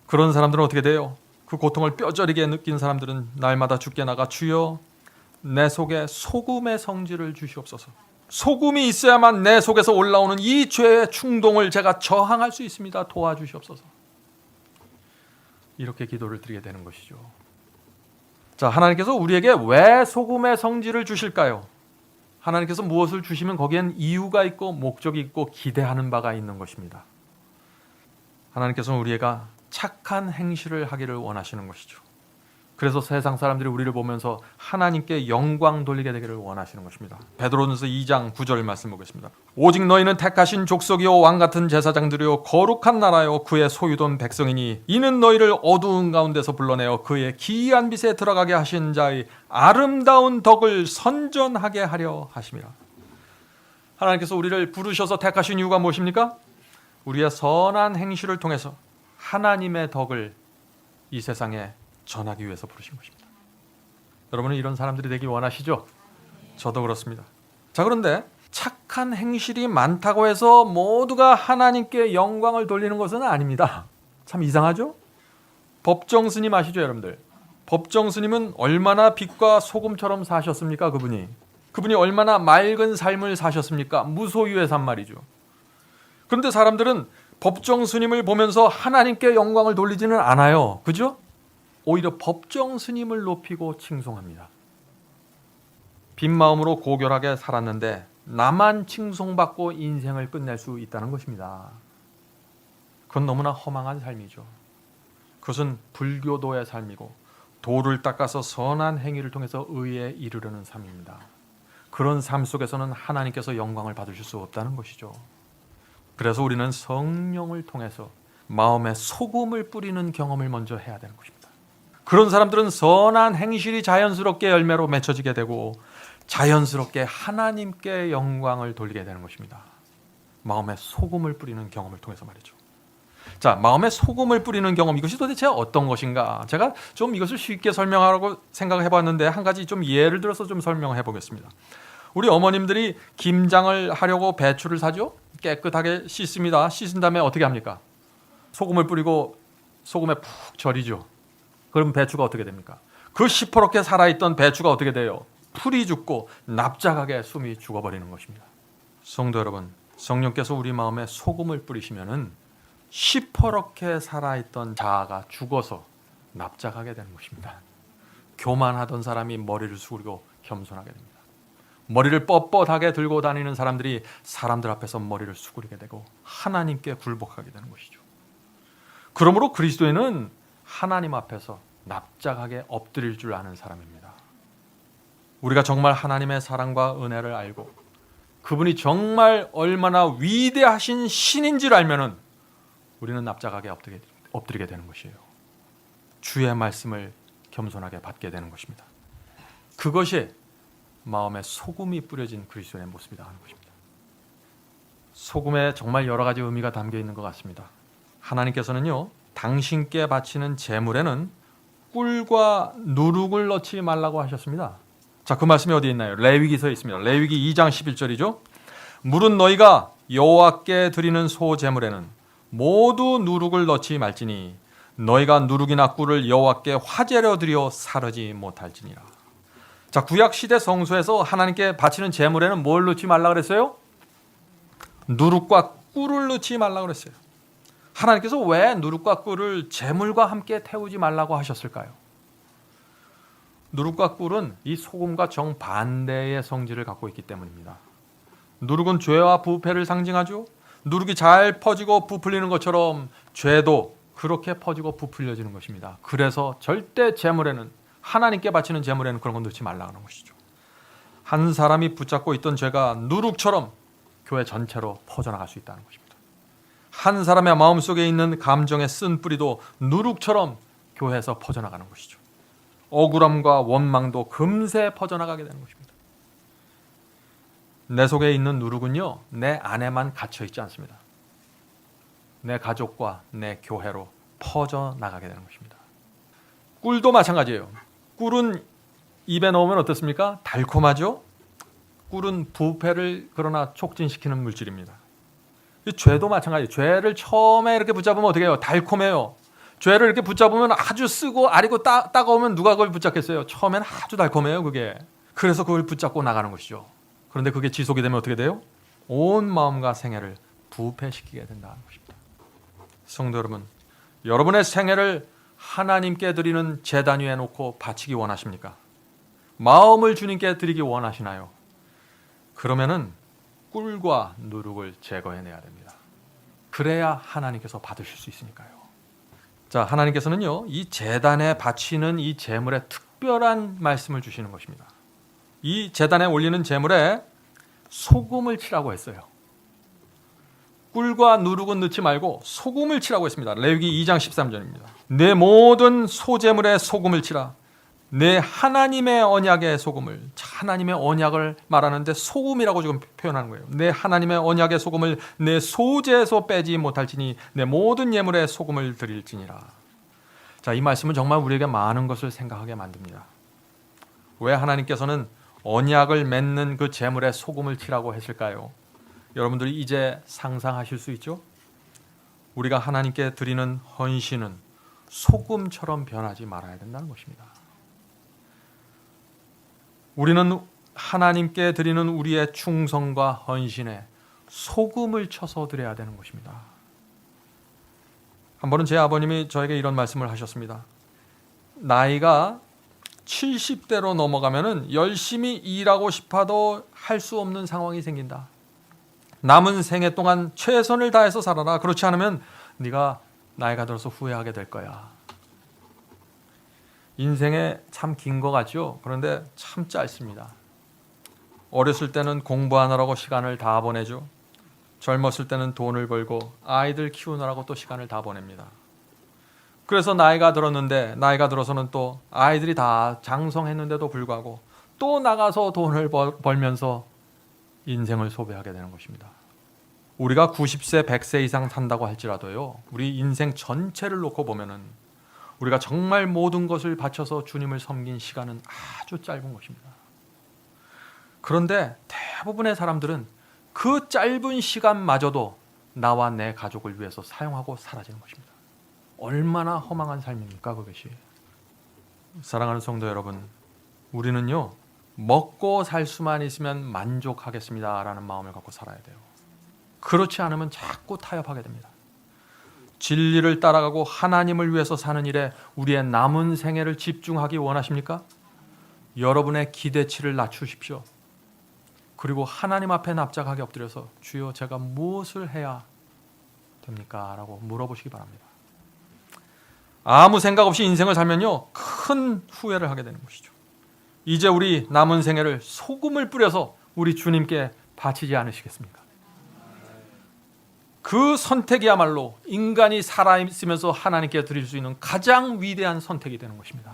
S1: 그런 사람들은 어떻게 돼요? 그 고통을 뼈저리게 느낀 사람들은 날마다 주께 나가 주여, 내 속에 소금의 성질을 주시옵소서. 소금이 있어야만 내 속에서 올라오는 이 죄의 충동을 제가 저항할 수 있습니다. 도와주시옵소서. 이렇게 기도를 드리게 되는 것이죠. 자, 하나님께서 우리에게 왜 소금의 성질을 주실까요? 하나님께서 무엇을 주시면 거기엔 이유가 있고 목적이 있고 기대하는 바가 있는 것입니다. 하나님께서는 우리가 착한 행실을 하기를 원하시는 것이죠. 그래서 세상 사람들이 우리를 보면서 하나님께 영광 돌리게 되기를 원하시는 것입니다. 베드로전서 2장 9절 말씀 보겠습니다. 오직 너희는 택하신 족속이요 왕같은 제사장들이요 거룩한 나라요 그의 소유된 백성이니 이는 너희를 어두운 가운데서 불러내어 그의 기이한 빛에 들어가게 하신 자의 아름다운 덕을 선전하게 하려 하심이라. 하나님께서 우리를 부르셔서 택하신 이유가 무엇입니까? 우리의 선한 행실을 통해서 하나님의 덕을 이 세상에 전하기 위해서 부르신 것입니다. 여러분은 이런 사람들이 되길 원하시죠? 저도 그렇습니다. 자, 그런데 착한 행실이 많다고 해서 모두가 하나님께 영광을 돌리는 것은 아닙니다. 참 이상하죠? 법정 스님 아시죠, 여러분들? 법정 스님은 얼마나 빛과 소금처럼 사셨습니까? 그분이 얼마나 맑은 삶을 사셨습니까? 무소유의 삶 말이죠. 그런데 사람들은 법정 스님을 보면서 하나님께 영광을 돌리지는 않아요. 그죠? 오히려 법정 스님을 높이고 칭송합니다. 빈 마음으로 고결하게 살았는데 나만 칭송받고 인생을 끝낼 수 있다는 것입니다. 그건 너무나 허망한 삶이죠. 그것은 불교도의 삶이고 도를 닦아서 선한 행위를 통해서 의에 이르려는 삶입니다. 그런 삶 속에서는 하나님께서 영광을 받으실 수 없다는 것이죠. 그래서 우리는 성령을 통해서 마음에 소금을 뿌리는 경험을 먼저 해야 되는 것입니다. 그런 사람들은 선한 행실이 자연스럽게 열매로 맺혀지게 되고 자연스럽게 하나님께 영광을 돌리게 되는 것입니다. 마음에 소금을 뿌리는 경험을 통해서 말이죠. 자, 마음에 소금을 뿌리는 경험, 이것이 도대체 어떤 것인가? 제가 좀 이것을 쉽게 설명하라고 생각해 봤는데 한 가지 좀 예를 들어서 좀 설명해 보겠습니다. 우리 어머님들이 김장을 하려고 배추를 사죠? 깨끗하게 씻습니다. 씻은 다음에 어떻게 합니까? 소금을 뿌리고 소금에 푹 절이죠. 그럼 배추가 어떻게 됩니까? 그 시퍼렇게 살아있던 배추가 어떻게 돼요? 풀이 죽고 납작하게 숨이 죽어버리는 것입니다. 성도 여러분, 성령께서 우리 마음에 소금을 뿌리시면은 시퍼렇게 살아있던 자아가 죽어서 납작하게 되는 것입니다. 교만하던 사람이 머리를 숙이고 겸손하게 됩니다. 머리를 뻣뻣하게 들고 다니는 사람들이 사람들 앞에서 머리를 숙이게 되고 하나님께 굴복하게 되는 것이죠. 그러므로 그리스도인은 하나님 앞에서 납작하게 엎드릴 줄 아는 사람입니다. 우리가 정말 하나님의 사랑과 은혜를 알고 그분이 정말 얼마나 위대하신 신인 줄 알면은 우리는 납작하게 엎드리게 되는 것이에요. 주의 말씀을 겸손하게 받게 되는 것입니다. 그것이 마음에 소금이 뿌려진 그리스도의 모습이다 하는 것입니다. 소금에 정말 여러 가지 의미가 담겨 있는 것 같습니다. 하나님께서는요, 당신께 바치는 제물에는 꿀과 누룩을 넣지 말라고 하셨습니다. 자, 그 말씀이 어디에 있나요? 레위기서에 있습니다. 레위기 2장 11절이죠. 물은 너희가 여호와께 드리는 소 제물에는 모두 누룩을 넣지 말지니 너희가 누룩이나 꿀을 여호와께 화제로 드려 사르지 못할지니라. 자, 구약 시대 성소에서 하나님께 바치는 제물에는 뭘 넣지 말라 그랬어요? 누룩과 꿀을 넣지 말라 그랬어요. 하나님께서 왜 누룩과 꿀을 제물과 함께 태우지 말라고 하셨을까요? 누룩과 꿀은 이 소금과 정반대의 성질을 갖고 있기 때문입니다. 누룩은 죄와 부패를 상징하죠. 누룩이 잘 퍼지고 부풀리는 것처럼 죄도 그렇게 퍼지고 부풀려지는 것입니다. 그래서 절대 제물에는, 하나님께 바치는 제물에는 그런 건 넣지 말라는 것이죠. 한 사람이 붙잡고 있던 죄가 누룩처럼 교회 전체로 퍼져나갈 수 있다는 것입니다. 한 사람의 마음속에 있는 감정의 쓴 뿌리도 누룩처럼 교회에서 퍼져나가는 것이죠. 억울함과 원망도 금세 퍼져나가게 되는 것입니다. 내 속에 있는 누룩은요, 내 안에만 갇혀 있지 않습니다. 내 가족과 내 교회로 퍼져나가게 되는 것입니다. 꿀도 마찬가지예요. 꿀은 입에 넣으면 어떻습니까? 달콤하죠? 꿀은 부패를 그러나 촉진시키는 물질입니다. 죄도 마찬가지예요. 죄를 처음에 이렇게 붙잡으면 어떻게 해요? 달콤해요. 죄를 이렇게 붙잡으면 아주 쓰고 아리고 따가우면 누가 그걸 붙잡겠어요? 처음에는 아주 달콤해요, 그게. 그래서 그걸 붙잡고 나가는 것이죠. 그런데 그게 지속이 되면 어떻게 돼요? 온 마음과 생애를 부패시키게 된다는 것입니다. 성도 여러분, 여러분의 생애를 하나님께 드리는 제단 위에 놓고 바치기 원하십니까? 마음을 주님께 드리기 원하시나요? 그러면은 꿀과 누룩을 제거해내야 됩니다. 그래야 하나님께서 받으실 수 있으니까요. 자, 하나님께서는요, 이 제단에 바치는 이 제물에 특별한 말씀을 주시는 것입니다. 이 제단에 올리는 제물에 소금을 치라고 했어요. 꿀과 누룩은 넣지 말고 소금을 치라고 했습니다. 레위기 2장 13절입니다. 내 모든 소제물에 소금을 치라. 내 하나님의 언약의 소금을, 하나님의 언약을 말하는데 소금이라고 지금 표현하는 거예요. 내 하나님의 언약의 소금을 내 소제에서 빼지 못할지니 내 모든 예물에 소금을 드릴지니라. 자, 이 말씀은 정말 우리에게 많은 것을 생각하게 만듭니다. 왜 하나님께서는 언약을 맺는 그 제물에 소금을 치라고 했을까요? 여러분들이 이제 상상하실 수 있죠? 우리가 하나님께 드리는 헌신은 소금처럼 변하지 말아야 된다는 것입니다. 우리는 하나님께 드리는 우리의 충성과 헌신에 소금을 쳐서 드려야 되는 것입니다. 한 번은 제 아버님이 저에게 이런 말씀을 하셨습니다. 나이가 70대로 넘어가면은 열심히 일하고 싶어도 할 수 없는 상황이 생긴다. 남은 생애 동안 최선을 다해서 살아라. 그렇지 않으면 네가 나이가 들어서 후회하게 될 거야. 인생에 참 긴 것 같죠? 그런데 참 짧습니다. 어렸을 때는 공부하느라고 시간을 다 보내죠. 젊었을 때는 돈을 벌고 아이들 키우느라고 또 시간을 다 보냅니다. 그래서 나이가 들어서는 또 아이들이 다 장성했는데도 불구하고 또 나가서 돈을 벌면서 인생을 소비하게 되는 것입니다. 우리가 90세, 100세 이상 산다고 할지라도요, 우리 인생 전체를 놓고 보면은 우리가 정말 모든 것을 바쳐서 주님을 섬긴 시간은 아주 짧은 것입니다. 그런데 대부분의 사람들은 그 짧은 시간마저도 나와 내 가족을 위해서 사용하고 사라지는 것입니다. 얼마나 허망한 삶입니까, 그것이. 사랑하는 성도 여러분, 우리는요, 먹고 살 수만 있으면 만족하겠습니다 라는 마음을 갖고 살아야 돼요. 그렇지 않으면 자꾸 타협하게 됩니다. 진리를 따라가고 하나님을 위해서 사는 일에 우리의 남은 생애를 집중하기 원하십니까? 여러분의 기대치를 낮추십시오. 그리고 하나님 앞에 납작하게 엎드려서 주여 제가 무엇을 해야 됩니까? 라고 물어보시기 바랍니다. 아무 생각 없이 인생을 살면요, 큰 후회를 하게 되는 것이죠. 이제 우리 남은 생애를 소금을 뿌려서 우리 주님께 바치지 않으시겠습니까? 그 선택이야말로 인간이 살아있으면서 하나님께 드릴 수 있는 가장 위대한 선택이 되는 것입니다.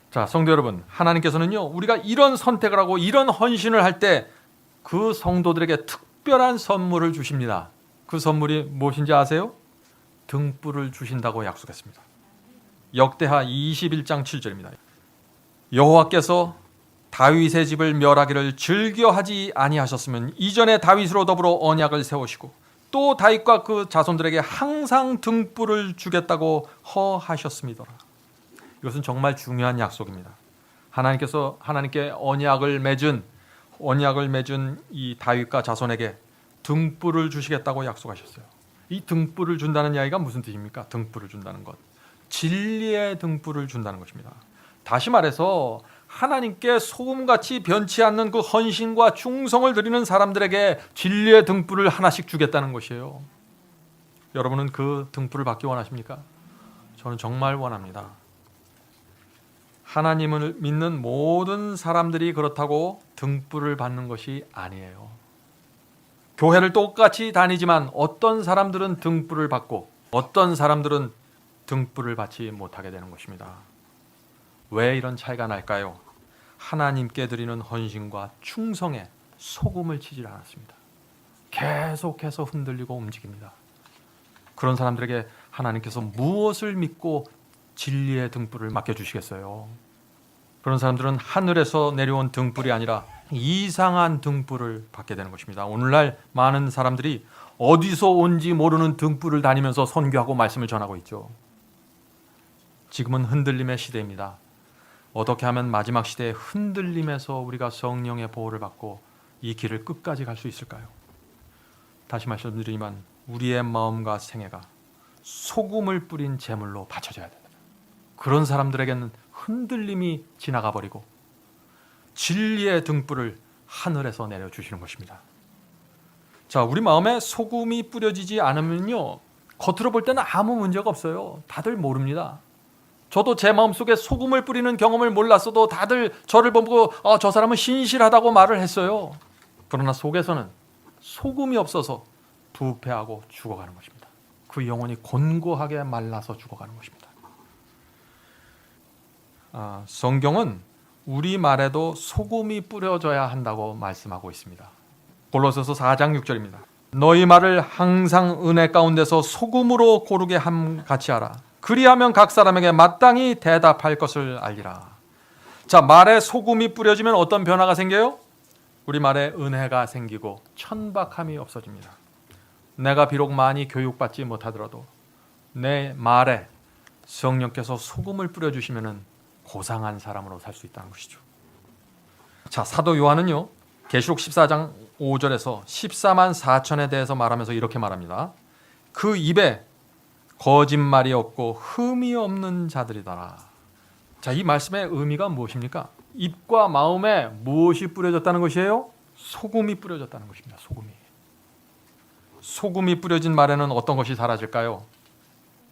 S1: 자, 성도 여러분, 하나님께서는요, 우리가 이런 선택을 하고 이런 헌신을 할 때 그 성도들에게 특별한 선물을 주십니다. 그 선물이 무엇인지 아세요? 등불을 주신다고 약속했습니다. 역대하 21장 7절입니다. 여호와께서 다윗의 집을 멸하기를 즐겨하지 아니하셨으면 이전에 다윗으로 더불어 언약을 세우시고 또 다윗과 그 자손들에게 항상 등불을 주겠다고 허하셨음이더라. 이것은 정말 중요한 약속입니다. 하나님께 언약을 맺은 이 다윗과 자손에게 등불을 주시겠다고 약속하셨어요. 이 등불을 준다는 이야기가 무슨 뜻입니까? 등불을 준다는 것, 진리의 등불을 준다는 것입니다. 다시 말해서 하나님께 소금같이 변치 않는 그 헌신과 충성을 드리는 사람들에게 진리의 등불을 하나씩 주겠다는 것이에요. 여러분은 그 등불을 받기 원하십니까? 저는 정말 원합니다. 하나님을 믿는 모든 사람들이 그렇다고 등불을 받는 것이 아니에요. 교회를 똑같이 다니지만 어떤 사람들은 등불을 받고 어떤 사람들은 등불을 받지 못하게 되는 것입니다. 왜 이런 차이가 날까요? 하나님께 드리는 헌신과 충성에 소금을 치질 않았습니다. 계속해서 흔들리고 움직입니다. 그런 사람들에게 하나님께서 무엇을 믿고 진리의 등불을 맡겨주시겠어요? 그런 사람들은 하늘에서 내려온 등불이 아니라 이상한 등불을 받게 되는 것입니다. 오늘날 많은 사람들이 어디서 온지 모르는 등불을 다니면서 선교하고 말씀을 전하고 있죠. 지금은 흔들림의 시대입니다. 어떻게 하면 마지막 시대의 흔들림에서 우리가 성령의 보호를 받고 이 길을 끝까지 갈 수 있을까요? 다시 말씀드리지만 우리의 마음과 생애가 소금을 뿌린 제물로 바쳐져야 됩니다. 그런 사람들에게는 흔들림이 지나가 버리고 진리의 등불을 하늘에서 내려주시는 것입니다. 자, 우리 마음에 소금이 뿌려지지 않으면요, 겉으로 볼 때는 아무 문제가 없어요. 다들 모릅니다. 저도 제 마음속에 소금을 뿌리는 경험을 몰랐어도 다들 저를 보고 저 사람은 신실하다고 말을 했어요. 그러나 속에서는 소금이 없어서 부패하고 죽어가는 것입니다. 그 영혼이 곤고하게 말라서 죽어가는 것입니다. 성경은 우리 말에도 소금이 뿌려져야 한다고 말씀하고 있습니다. 골로새서 4장 6절입니다. 너희 말을 항상 은혜 가운데서 소금으로 고르게 함 같이 하라. 그리하면 각 사람에게 마땅히 대답할 것을 알리라. 자, 말에 소금이 뿌려지면 어떤 변화가 생겨요? 우리 말에 은혜가 생기고 천박함이 없어집니다. 내가 비록 많이 교육받지 못하더라도 내 말에 성령께서 소금을 뿌려주시면 고상한 사람으로 살 수 있다는 것이죠. 자, 사도 요한은요, 계시록 14장 5절에서 14만 4천에 대해서 말하면서 이렇게 말합니다. 그 입에 거짓말이 없고 흠이 없는 자들이더라. 자, 이 말씀의 의미가 무엇입니까? 입과 마음에 무엇이 뿌려졌다는 것이에요? 소금이 뿌려졌다는 것입니다. 소금이 뿌려진 말에는 어떤 것이 사라질까요?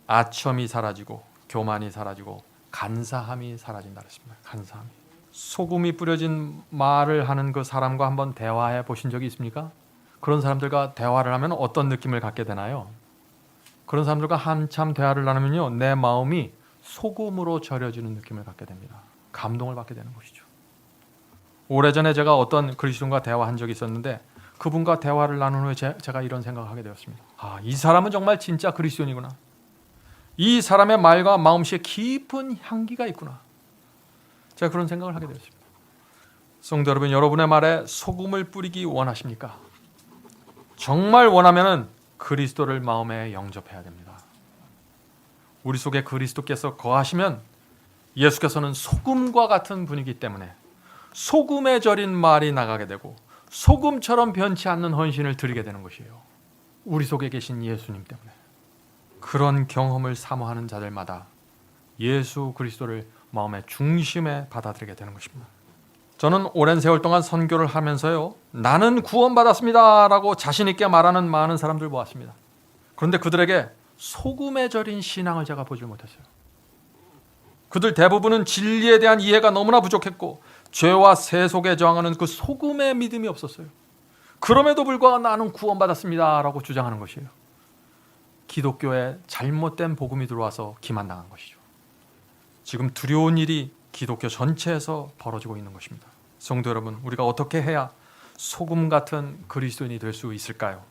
S1: 아첨이 사라지고 교만이 사라지고 간사함이 사라진다 그랬습니다. 간사함이. 소금이 뿌려진 말을 하는 그 사람과 한번 대화해 보신 적이 있습니까? 그런 사람들과 대화를 하면 어떤 느낌을 갖게 되나요? 그런 사람들과 한참 대화를 나누면요, 내 마음이 소금으로 절여지는 느낌을 갖게 됩니다. 감동을 받게 되는 것이죠. 오래전에 제가 어떤 그리스도인과 대화한 적이 있었는데 그분과 대화를 나눈 후에 제가 이런 생각을 하게 되었습니다. 이 사람은 정말 진짜 그리스도인이구나. 이 사람의 말과 마음씨에 깊은 향기가 있구나. 제가 그런 생각을 하게 되었습니다. 성도 여러분, 여러분의 말에 소금을 뿌리기 원하십니까? 정말 원하면은 그리스도를 마음에 영접해야 됩니다. 우리 속에 그리스도께서 거하시면 예수께서는 소금과 같은 분이기 때문에 소금에 절인 말이 나가게 되고 소금처럼 변치 않는 헌신을 드리게 되는 것이에요. 우리 속에 계신 예수님 때문에. 그런 경험을 사모하는 자들마다 예수 그리스도를 마음의 중심에 받아들이게 되는 것입니다. 저는 오랜 세월 동안 선교를 하면서요, 나는 구원받았습니다 라고 자신 있게 말하는 많은 사람들 보았습니다. 그런데 그들에게 소금에 절인 신앙을 제가 보지 못했어요. 그들 대부분은 진리에 대한 이해가 너무나 부족했고 죄와 새 속에 저항하는 그 소금의 믿음이 없었어요. 그럼에도 불구하고 나는 구원받았습니다 라고 주장하는 것이에요. 기독교에 잘못된 복음이 들어와서 기만당한 것이죠. 지금 두려운 일이 기독교 전체에서 벌어지고 있는 것입니다. 성도 여러분, 우리가 어떻게 해야 소금 같은 그리스도인이 될 수 있을까요?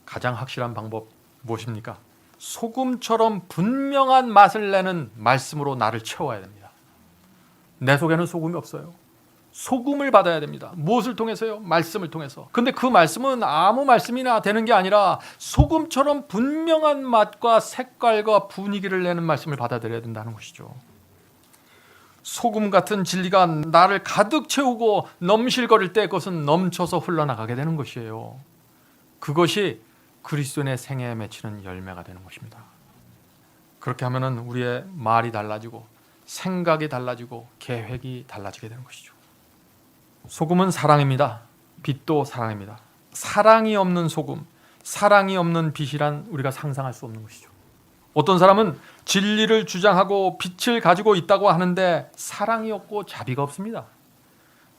S1: 가장 확실한 방법 무엇입니까? 소금처럼 분명한 맛을 내는 말씀으로 나를 채워야 됩니다. 내 속에는 소금이 없어요. 소금을 받아야 됩니다. 무엇을 통해서요? 말씀을 통해서. 근데 그 말씀은 아무 말씀이나 되는 게 아니라 소금처럼 분명한 맛과 색깔과 분위기를 내는 말씀을 받아들여야 된다는 것이죠. 소금 같은 진리가 나를 가득 채우고 넘실거릴 때 그것은 넘쳐서 흘러나가게 되는 것이에요. 그것이 그리스도인의 생애에 맺히는 열매가 되는 것입니다. 그렇게 하면은 우리의 말이 달라지고 생각이 달라지고 계획이 달라지게 되는 것이죠. 소금은 사랑입니다. 빛도 사랑입니다. 사랑이 없는 소금, 사랑이 없는 빛이란 우리가 상상할 수 없는 것이죠. 어떤 사람은 진리를 주장하고 빛을 가지고 있다고 하는데 사랑이 없고 자비가 없습니다.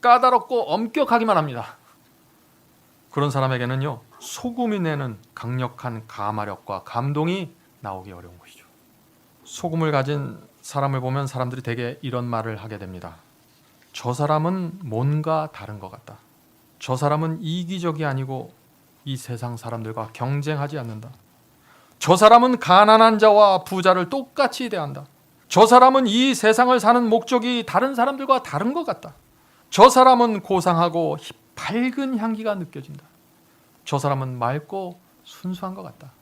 S1: 까다롭고 엄격하기만 합니다. 그런 사람에게는요, 소금이 내는 강력한 가마력과 감동이 나오기 어려운 것이죠. 소금을 가진 사람을 보면 사람들이 대개 이런 말을 하게 됩니다. 저 사람은 뭔가 다른 것 같다. 저 사람은 이기적이 아니고 이 세상 사람들과 경쟁하지 않는다. 저 사람은 가난한 자와 부자를 똑같이 대한다. 저 사람은 이 세상을 사는 목적이 다른 사람들과 다른 것 같다. 저 사람은 고상하고 밝은 향기가 느껴진다. 저 사람은 맑고 순수한 것 같다.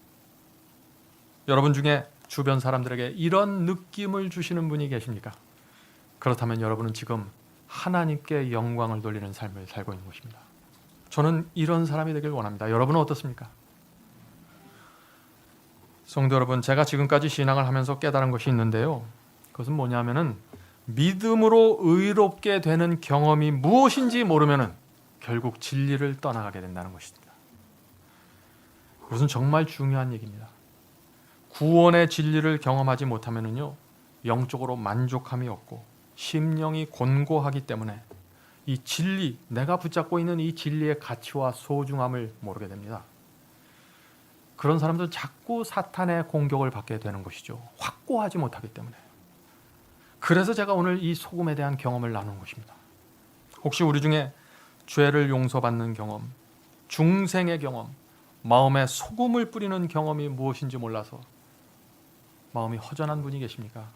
S1: 여러분 중에 주변 사람들에게 이런 느낌을 주시는 분이 계십니까? 그렇다면 여러분은 지금 하나님께 영광을 돌리는 삶을 살고 있는 것입니다. 저는 이런 사람이 되길 원합니다. 여러분은 어떻습니까? 성도 여러분, 제가 지금까지 신앙을 하면서 깨달은 것이 있는데요. 그것은 뭐냐면은 믿음으로 의롭게 되는 경험이 무엇인지 모르면은 결국 진리를 떠나가게 된다는 것입니다. 그것은 정말 중요한 얘기입니다. 구원의 진리를 경험하지 못하면은요, 영적으로 만족함이 없고 심령이 곤고하기 때문에 이 진리, 내가 붙잡고 있는 이 진리의 가치와 소중함을 모르게 됩니다. 그런 사람들은 자꾸 사탄의 공격을 받게 되는 것이죠. 확고하지 못하기 때문에. 그래서 제가 오늘 이 소금에 대한 경험을 나누는 것입니다. 혹시 우리 중에 죄를 용서받는 경험, 중생의 경험, 마음에 소금을 뿌리는 경험이 무엇인지 몰라서 마음이 허전한 분이 계십니까?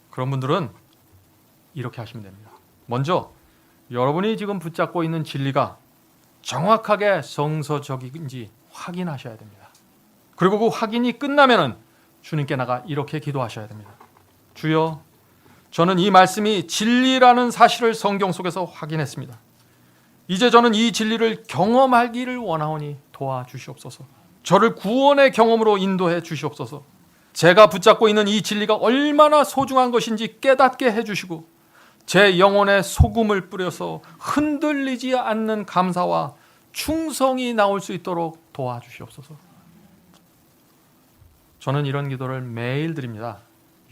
S1: 그런 분들은 이렇게 하시면 됩니다. 먼저 여러분이 지금 붙잡고 있는 진리가 정확하게 성서적인지 확인하셔야 됩니다. 그리고 그 확인이 끝나면은 주님께 나가 이렇게 기도하셔야 됩니다. 주여, 저는 이 말씀이 진리라는 사실을 성경 속에서 확인했습니다. 이제 저는 이 진리를 경험하기를 원하오니 도와주시옵소서. 저를 구원의 경험으로 인도해 주시옵소서. 제가 붙잡고 있는 이 진리가 얼마나 소중한 것인지 깨닫게 해주시고 제 영혼에 소금을 뿌려서 흔들리지 않는 감사와 충성이 나올 수 있도록 도와주시옵소서. 저는 이런 기도를 매일 드립니다.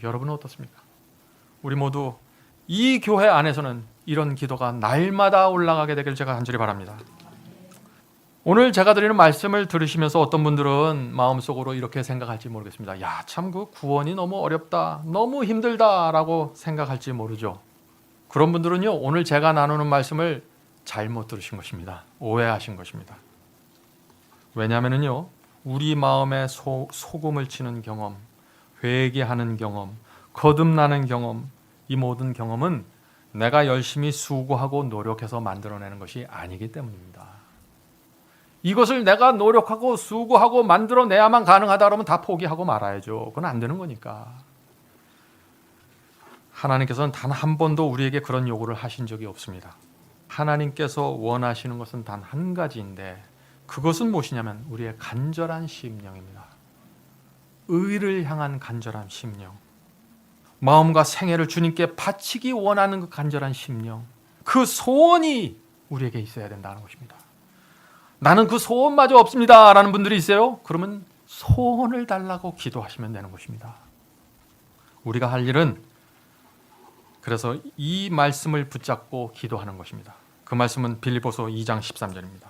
S1: 여러분은 어떻습니까? 우리 모두 이 교회 안에서는 이런 기도가 날마다 올라가게 되길 제가 간절히 바랍니다. 오늘 제가 드리는 말씀을 들으시면서 어떤 분들은 마음속으로 이렇게 생각할지 모르겠습니다. 야, 참 그 구원이 너무 어렵다, 너무 힘들다라고 생각할지 모르죠. 그런 분들은요, 오늘 제가 나누는 말씀을 잘못 들으신 것입니다. 오해하신 것입니다. 왜냐하면요, 우리 마음에 소금을 치는 경험, 회개하는 경험, 거듭나는 경험, 이 모든 경험은 내가 열심히 수고하고 노력해서 만들어내는 것이 아니기 때문입니다. 이것을 내가 노력하고 수고하고 만들어내야만 가능하다 그러면 다 포기하고 말아야죠. 그건 안 되는 거니까. 하나님께서는 단 한 번도 우리에게 그런 요구를 하신 적이 없습니다. 하나님께서 원하시는 것은 단 한 가지인데 그것은 무엇이냐면 우리의 간절한 심령입니다. 의를 향한 간절한 심령, 마음과 생애를 주님께 바치기 원하는 그 간절한 심령, 그 소원이 우리에게 있어야 된다는 것입니다. 나는 그 소원마저 없습니다 라는 분들이 있어요. 그러면 소원을 달라고 기도하시면 되는 것입니다. 우리가 할 일은 그래서 이 말씀을 붙잡고 기도하는 것입니다. 그 말씀은 빌립보서 2장 13절입니다.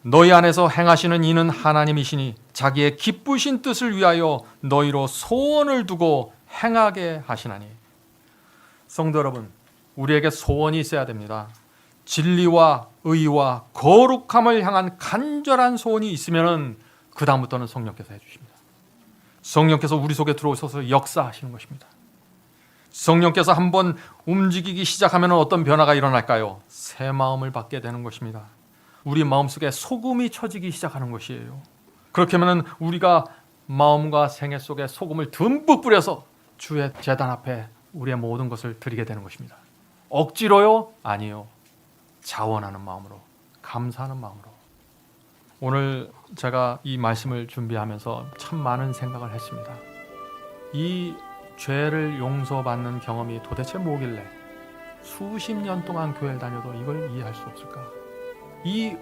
S1: 너희 안에서 행하시는 이는 하나님이시니 자기의 기쁘신 뜻을 위하여 너희로 소원을 두고 행하게 하시나니. 성도 여러분, 우리에게 소원이 있어야 됩니다. 진리와 의와 거룩함을 향한 간절한 소원이 있으면 그 다음부터는 성령께서 해주십니다. 성령께서 우리 속에 들어오셔서 역사하시는 것입니다. 성령께서 한번 움직이기 시작하면 어떤 변화가 일어날까요? 새 마음을 받게 되는 것입니다. 우리 마음속에 소금이 쳐지기 시작하는 것이에요. 그렇게 하면 우리가 마음과 생애 속에 소금을 듬뿍 뿌려서 주의 제단 앞에 우리의 모든 것을 드리게 되는 것입니다. 억지로요? 아니요. 자원하는 마음으로, 감사하는 마음으로. 오늘 제가 이 말씀을 준비하면서 참 많은 생각을 했습니다. 이 죄를 용서받는 경험이 도대체 뭐길래 수십 년 동안 교회를 다녀도 이걸 이해할 수 없을까? 이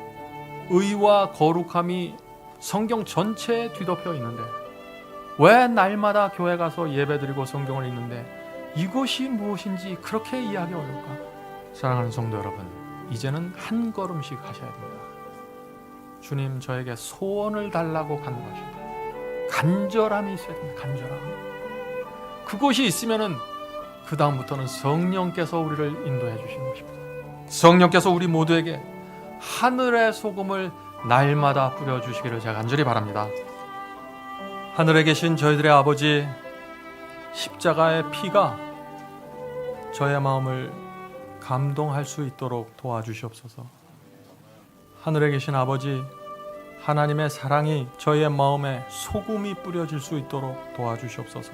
S1: 의와 거룩함이 성경 전체에 뒤덮여 있는데 왜 날마다 교회 가서 예배드리고 성경을 읽는데 이것이 무엇인지 그렇게 이해하기 어려울까? 사랑하는 성도 여러분, 이제는 한 걸음씩 하셔야 됩니다. 주님, 저에게 소원을 달라고 간구하십니다. 간절함이 있어야 됩니다. 간절함. 그것이 있으면은 그 다음부터는 성령께서 우리를 인도해 주시는 것입니다. 성령께서 우리 모두에게 하늘의 소금을 날마다 뿌려주시기를 제가 간절히 바랍니다. 하늘에 계신 저희들의 아버지, 십자가의 피가 저의 마음을 감동할 수 있도록 도와주시옵소서. 하늘에 계신 아버지, 하나님의 사랑이 저희의 마음에 소금이 뿌려질 수 있도록 도와주시옵소서.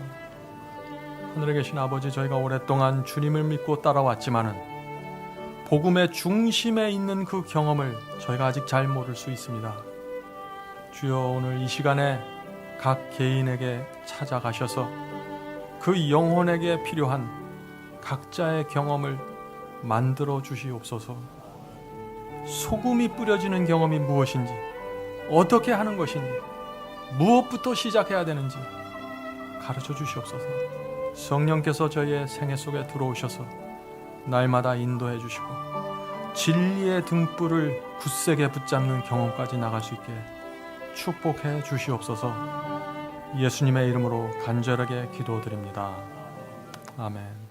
S1: 하늘에 계신 아버지, 저희가 오랫동안 주님을 믿고 따라왔지만은 복음의 중심에 있는 그 경험을 저희가 아직 잘 모를 수 있습니다. 주여, 오늘 이 시간에 각 개인에게 찾아가셔서 그 영혼에게 필요한 각자의 경험을 만들어 주시옵소서. 소금이 뿌려지는 경험이 무엇인지, 어떻게 하는 것인지, 무엇부터 시작해야 되는지 가르쳐 주시옵소서. 성령께서 저희의 생애 속에 들어오셔서 날마다 인도해 주시고 진리의 등불을 굳세게 붙잡는 경험까지 나갈 수 있게 축복해 주시옵소서. 예수님의 이름으로 간절하게 기도드립니다. 아멘.